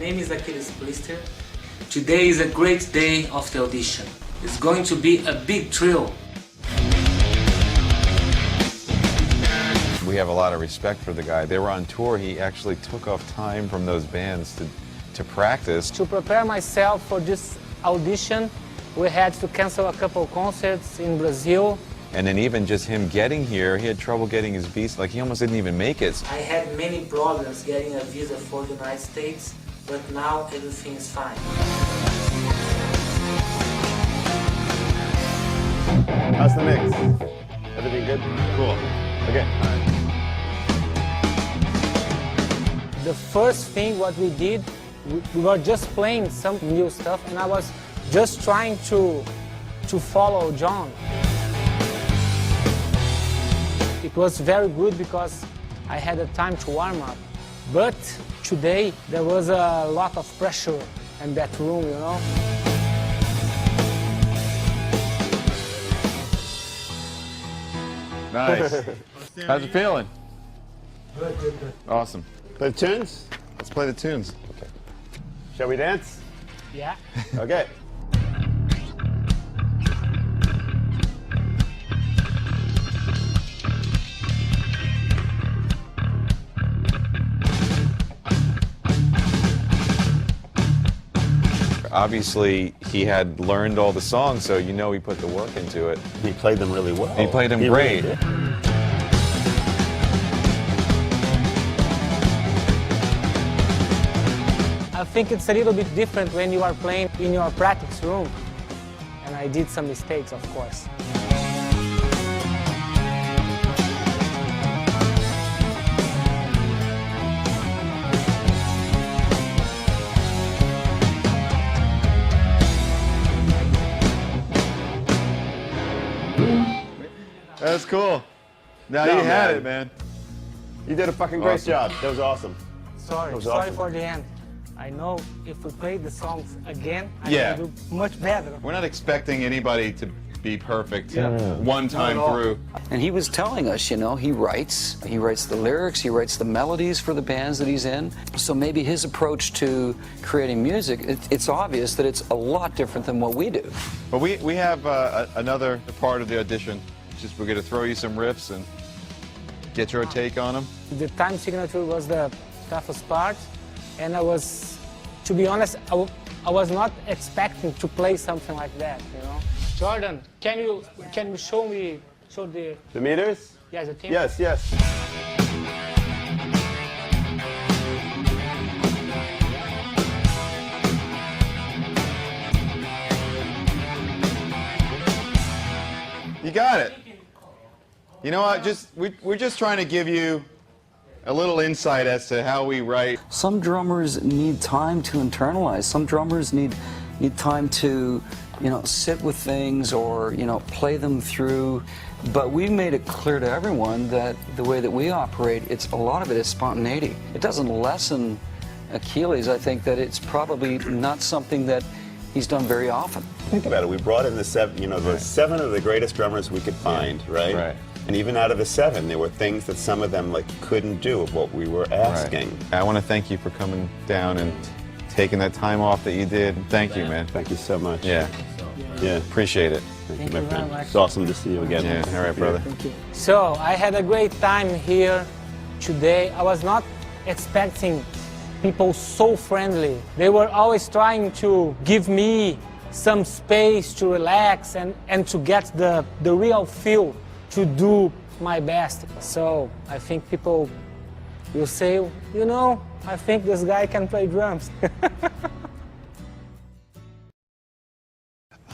name is Aquiles Priester. Today is a great day of the audition. It's going to be a big thrill. We have a lot of respect for the guy. They were on tour. He actually took off time from those bands to practice. To prepare myself for this audition, we had to cancel a couple concerts in Brazil. And then even just him getting here, he had trouble getting his visa. Like, he almost didn't even make it. I had many problems getting a visa for the United States, but now everything is fine. How's the mix? Everything good? Cool. Okay. The first thing what we did, we were just playing some new stuff, and I was just trying to follow John. It was very good because I had the time to warm up. But today there was a lot of pressure in that room, you know. Nice. How's it feeling? Good, good, good. Awesome. Play the tunes? Let's play the tunes. Okay. Shall we dance? Yeah. Okay. Obviously, he had learned all the songs, so you know he put the work into it. He played them really well. He played them great. Really did. I think it's a little bit different when you are playing in your practice room. And I did some mistakes, of course. That's cool. Now No, you had man. it, man. You did a fucking great Awesome. job. That was awesome. Sorry, was sorry awesome. for the end. I know if we play the songs again, I Yeah. can do much better. We're not expecting anybody to be perfect one time Not at all. through. And he was telling us, you know, he writes the lyrics, he writes the melodies for the bands that he's in. So maybe his approach to creating music, it's obvious that it's a lot different than what we do. But we have another part of the audition. It's just we're going to throw you some riffs and get your take on them. The time signature was the toughest part, and I was, to be honest, I was not expecting to play something like that, you know. Jordan, can you show the The meters? yeah, the team? Yes, yes. You got it. You know what? We're just trying to give you a little insight as to how we write. Some drummers need time to internalize. Some drummers need time to, you know, sit with things or, you know, play them through. But we've made it clear to everyone that the way that we operate, a lot of it is spontaneity. It doesn't lessen Achilles. I think that it's probably not something that he's done very often. Think about it. We brought in the seven of the greatest drummers we could find, right? Right. And even out of the seven, there were things that some of them couldn't do of what we were asking. Right. I want to thank you for coming down and taking that time off that you did. Thank you, man. Thank you so much. Yeah. Yeah. Appreciate it. Thank Thank you, you my very friend. much. It's awesome to see you again. Yeah. All right, brother. Thank you. So I had a great time here today. I was not expecting people so friendly. They were always trying to give me some space to relax and to get the real feel to do my best. So I think people will say, you know, I think this guy can play drums. I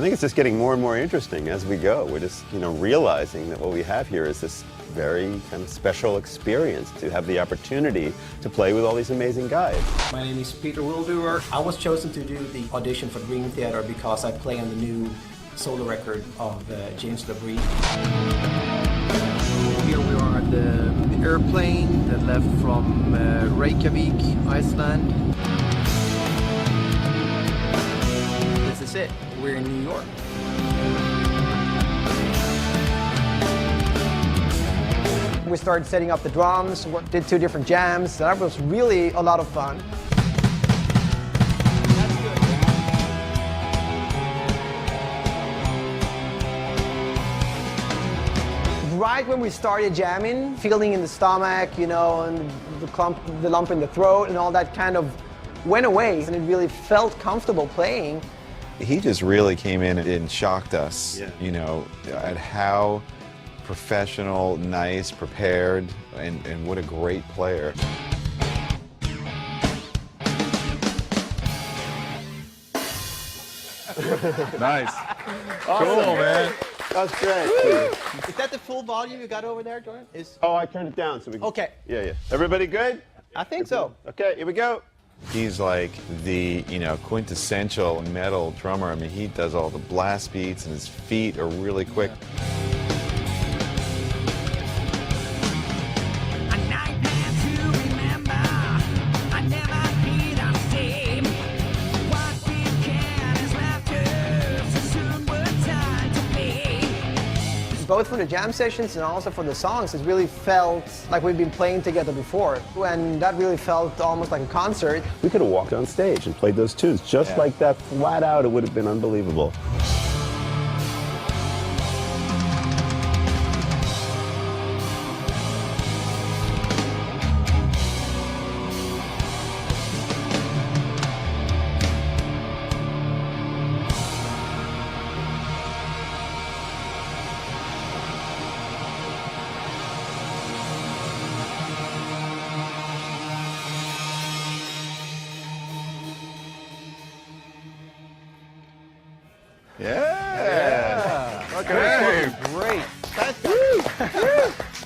think it's just getting more and more interesting as we go. We're just, realizing that what we have here is this very kind of special experience to have the opportunity to play with all these amazing guys. My name is Peter Wildoer. I was chosen to do the audition for Dream Theater because I play on the new solo record of James Labrie. Here we are at the airplane that left from Reykjavik, Iceland. This is it. We're in New York. We started setting up the drums, did 2 different jams. That was really a lot of fun. right when we started jamming, feeling in the stomach, you know, and the lump in the throat and all that kind of went away, and it really felt comfortable playing. He just really came in and shocked us, you know, at how professional, nice, prepared, and what a great player. Nice. Awesome. Cool, man. That's great. Is that the full volume you got over there, Jordan? Oh, I turned it down so we can... Okay. Yeah. Everybody good? I think so. Okay, here we go. He's like the, you know, quintessential metal drummer. I mean, he does all the blast beats, and his feet are really quick. Both for the jam sessions and also for the songs, it really felt like we've been playing together before. And that really felt almost like a concert. We could have walked on stage and played those tunes just like that, flat out. It would have been unbelievable. Yeah. Okay. Great.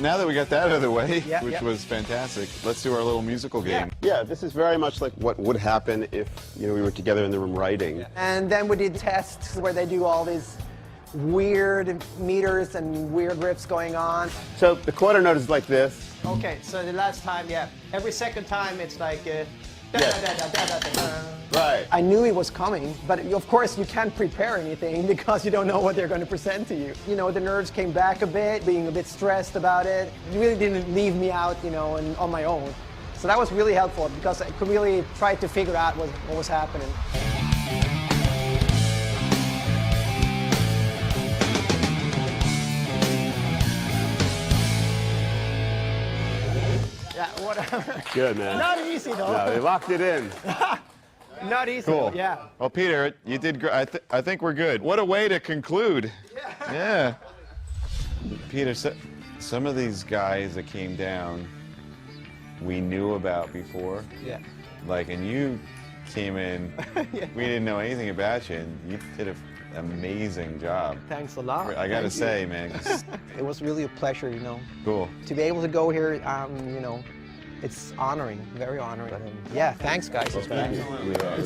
Now that we got that out of the way, Yeah, which yeah. was fantastic, let's do our little musical game. Yeah, this is very much like what would happen if, you know, we were together in the room writing. And then we did tests where they do all these weird meters and weird riffs going on. So the quarter note is like this. Okay, so the last time, every second time it's like... Right. I knew it was coming, but of course you can't prepare anything because you don't know what they're going to present to you. You know, the nerves came back a bit, being a bit stressed about it. It really didn't leave me out, you know, on my own. So that was really helpful because I could really try to figure out what was happening. Yeah, whatever. Good, man. Not easy though. No, they locked it in. Not easy. Cool. Yeah. Well, Peter, you did great. I think we're good. What a way to conclude. Yeah. Peter, some of these guys that came down, we knew about before. Yeah. Like, and you came in, we didn't know anything about you, and you did an amazing job. Thanks a lot. I gotta Thank you. say, man. 'Cause- It was really a pleasure, you know, Cool. to be able to go here. You know, it's honoring, very honoring. Yeah, thanks, guys. It's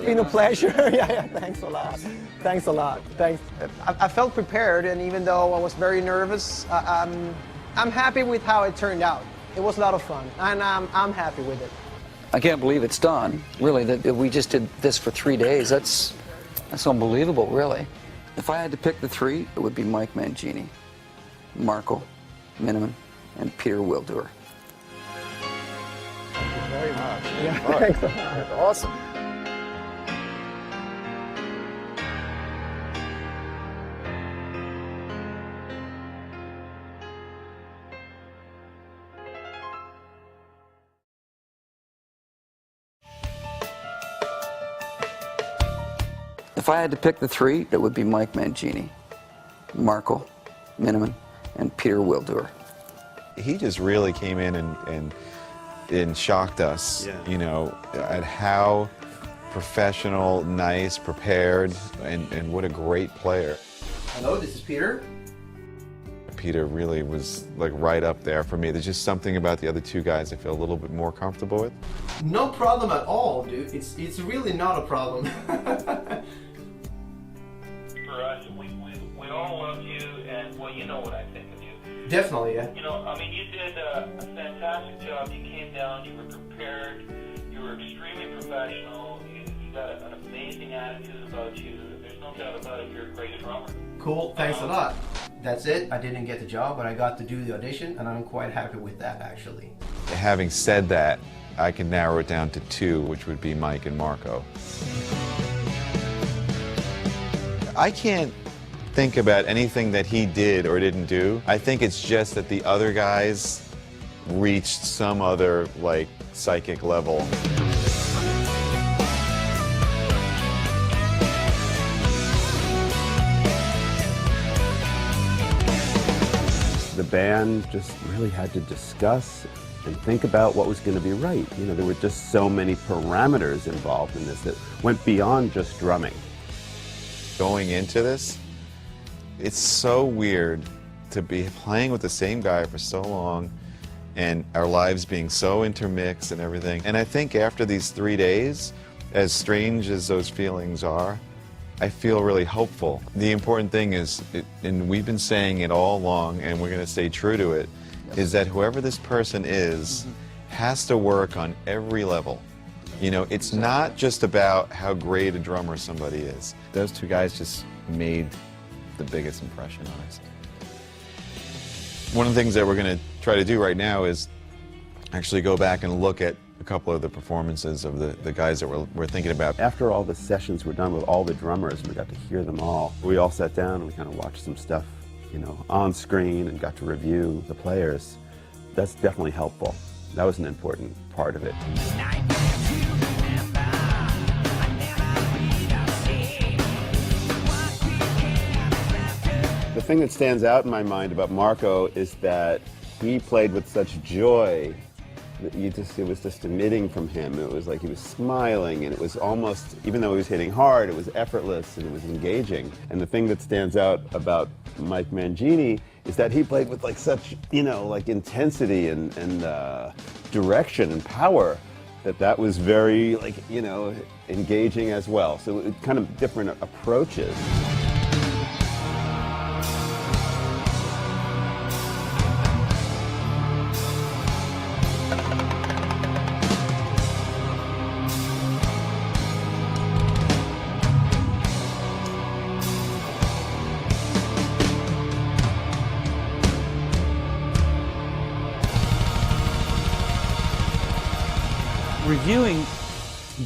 been a pleasure. yeah, thanks a lot. Thanks a lot. Thanks. I felt prepared, and even though I was very nervous, I'm happy with how it turned out. It was a lot of fun, and I'm happy with it. I can't believe it's done. Really, that we just did this for 3 days. That's unbelievable, really. If I had to pick the three, it would be Mike Mangini, Marco, Minnemann, and Peter Wildoer. Very much. Yeah, All right. thanks a lot. That's awesome. If I had to pick the three, it would be Mike Mangini, Marco, Minnemann, and Peter Wildoer. He just really came in and shocked us, you know, at how professional, nice, prepared, and what a great player. Hello, this is Peter. Peter really was like right up there for me. There's just something about the other two guys I feel a little bit more comfortable with. No problem at all, dude. It's really not a problem. For us, we all love you, and well, you know what I think of you. Definitely, yeah. You know, I mean, you did a fantastic job. You came down, you were prepared, you were extremely professional, you got an amazing attitude about you. There's no doubt about it, you're a great drummer. Cool, thanks a lot. That's it. I didn't get the job, but I got to do the audition, and I'm quite happy with that, actually. Having said that, I can narrow it down to two, which would be Mike and Marco. I can't think about anything that he did or didn't do. I think it's just that the other guys reached some other, like, psychic level. The band just really had to discuss and think about what was going to be right. You know, there were just so many parameters involved in this that went beyond just drumming. Going into this, it's so weird to be playing with the same guy for so long and our lives being so intermixed and everything. And I think after these 3 days, as strange as those feelings are, I feel really hopeful. The important thing is, and we've been saying it all along, and we're going to stay true to it, is that whoever this person is has to work on every level. You know, it's not just about how great a drummer somebody is. Those two guys just made the biggest impression on us. One of the things that we're going to try to do right now is actually go back and look at a couple of the performances of the guys that we're thinking about. After all the sessions were done with all the drummers and we got to hear them all, we all sat down and we kind of watched some stuff, you know, on screen and got to review the players. That's definitely helpful. That was an important part of it. The thing that stands out in my mind about Marco is that he played with such joy that it was just emitting from him. It was like he was smiling, and it was almost, even though he was hitting hard, it was effortless and it was engaging. And the thing that stands out about Mike Mangini is that he played with like such, you know, like intensity and direction and power that was very, like, you know, engaging as well. So it kind of different approaches. Reviewing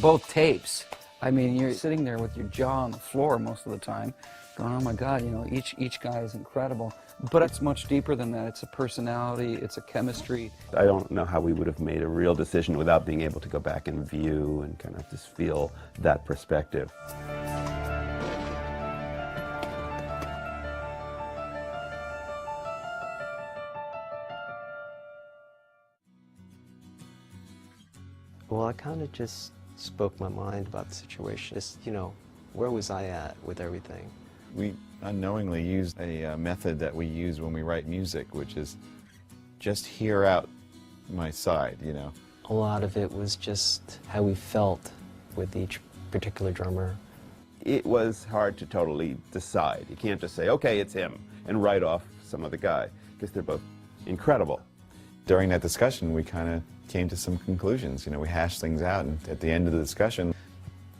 both tapes, I mean, you're sitting there with your jaw on the floor most of the time, going, oh my God, you know, each guy is incredible. But it's much deeper than that. It's a personality, it's a chemistry. I don't know how we would have made a real decision without being able to go back and view and kind of just feel that perspective. Well, I kind of just spoke my mind about the situation. Just, you know, where was I at with everything? We unknowingly used a method that we use when we write music, which is just hear out my side, you know. A lot of it was just how we felt with each particular drummer. It was hard to totally decide. You can't just say, okay, it's him, and write off some other guy, because they're both incredible. During that discussion, we kind of came to some conclusions. You know, we hashed things out, and at the end of the discussion,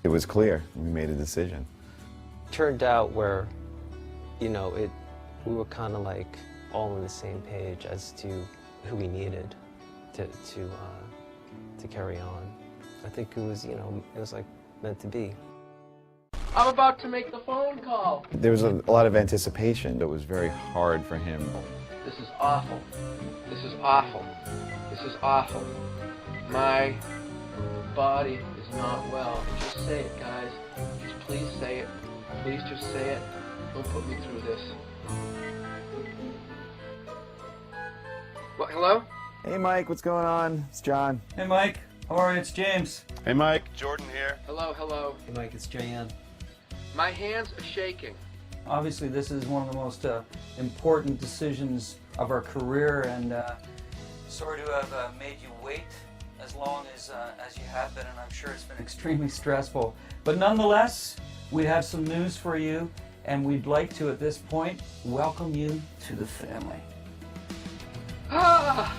it was clear. We made a decision. Turned out where, you know, we were kind of like all on the same page as to who we needed to carry on. I think it was, you know, it was like meant to be. I'm about to make the phone call. There was a lot of anticipation. It was very hard for him. This is awful. This is awful. This is awful. My body is not well. Just say it, guys. Just please say it. Please just say it. Don't put me through this. What, hello? Hey, Mike, what's going on? It's John. Hey Mike, how are you? It's James. Hey, Mike. Jordan here. Hello, hello. Hey, Mike, it's Jan. My hands are shaking. Obviously, this is one of the most important decisions of our career, and sorry to have made you wait as long as you have been, and I'm sure it's been extremely stressful. But nonetheless, we have some news for you, and we'd like to, at this point, welcome you to the family. Ah!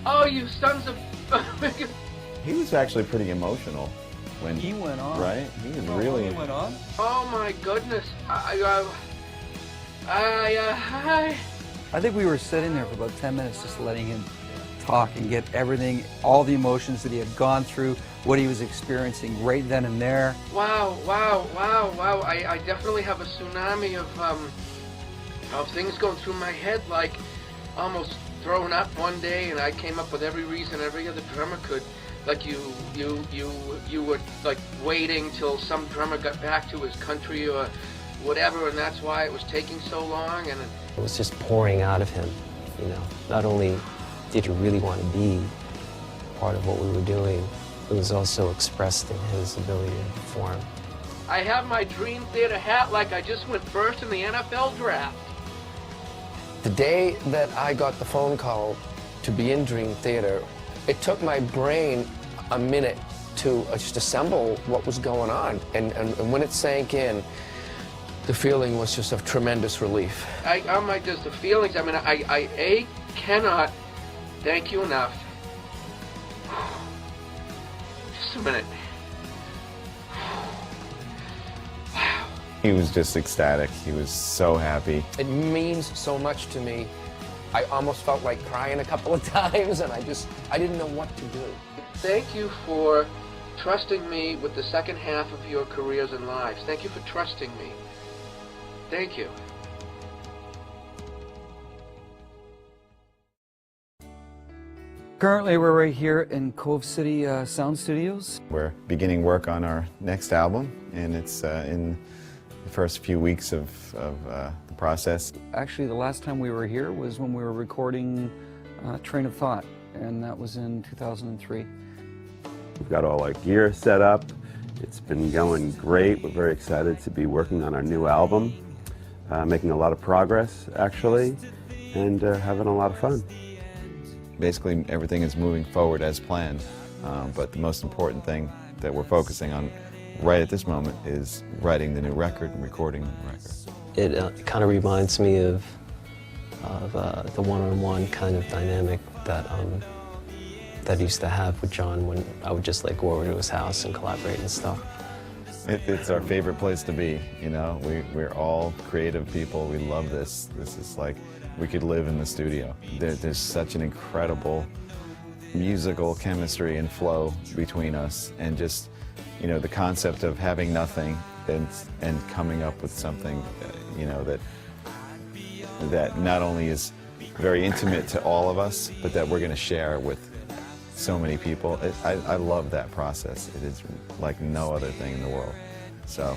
Oh, you sons of... He was actually pretty emotional when He went on. right? He was really. He went on. Oh my goodness. I think we were sitting there for about 10 minutes just letting him talk and get everything, all the emotions that he had gone through, what he was experiencing right then and there. Wow, wow, wow, wow. I definitely have a tsunami of things going through my head, like almost thrown up one day, and I came up with every reason every other drummer could. Like you were like waiting till some drummer got back to his country or whatever, and that's why it was taking so long. And it was just pouring out of him, you know. Not only did he really want to be part of what we were doing, it was also expressed in his ability to perform. I have my Dream Theater hat like I just went first in the NFL draft. The day that I got the phone call to be in Dream Theater, it took my brain a minute to just assemble what was going on. And when it sank in, the feeling was just of tremendous relief. Just the feelings, I mean, I cannot thank you enough. Just a minute. Wow. He was just ecstatic. He was so happy. It means so much to me. I almost felt like crying a couple of times, and I didn't know what to do. Thank you for trusting me with the second half of your careers and lives. Thank you for trusting me. Thank you. Currently, we're right here in Cove City Sound Studios. We're beginning work on our next album, and it's in the first few weeks of the process. Actually, the last time we were here was when we were recording Train of Thought, and that was in 2003. We've got all our gear set up. It's been going great. We're very excited to be working on our new album, making a lot of progress, actually, and having a lot of fun. Basically, everything is moving forward as planned, but the most important thing that we're focusing on right at this moment is writing the new record and recording the new record. It kind of reminds me of the one-on-one kind of dynamic that I used to have with John when I would just like go over to his house and collaborate and stuff. It's our favorite place to be, you know. We're all creative people. We love this. This is like, we could live in the studio. There's such an incredible musical chemistry and flow between us, and just, you know, the concept of having nothing and coming up with something, you know, that not only is very intimate to all of us, but that we're going to share with so many people. I love that process. It is like no other thing in the world. So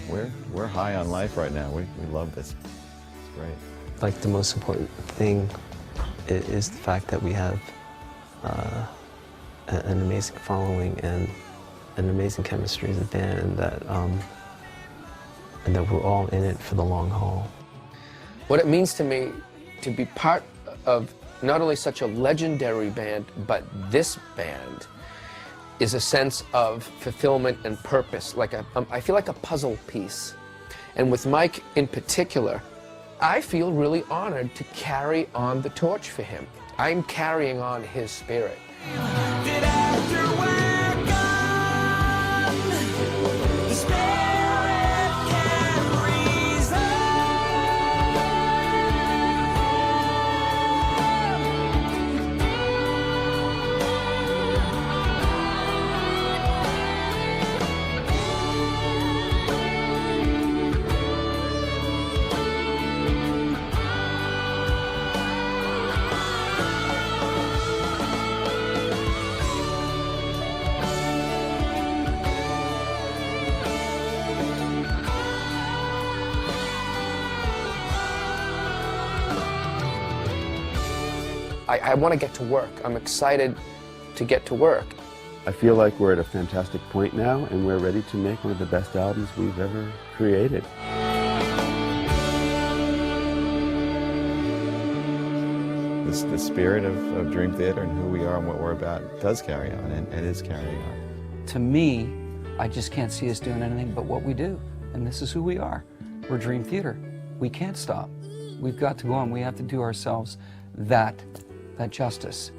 we're high on life right now. We love this. It's great. Like, the most important thing is the fact that we have an amazing following and an amazing chemistry as a band, and that we're all in it for the long haul. What it means to me to be part of not only such a legendary band, but this band, is a sense of fulfillment and purpose. Like I feel like a puzzle piece. And with Mike in particular, I feel really honored to carry on the torch for him. I'm carrying on his spirit. I want to get to work. I'm excited to get to work. I feel like we're at a fantastic point now, and we're ready to make one of the best albums we've ever created. The spirit of Dream Theater and who we are and what we're about does carry on, and is carrying on. To me, I just can't see us doing anything but what we do, and this is who we are. We're Dream Theater. We can't stop. We've got to go on. We have to do ourselves that justice.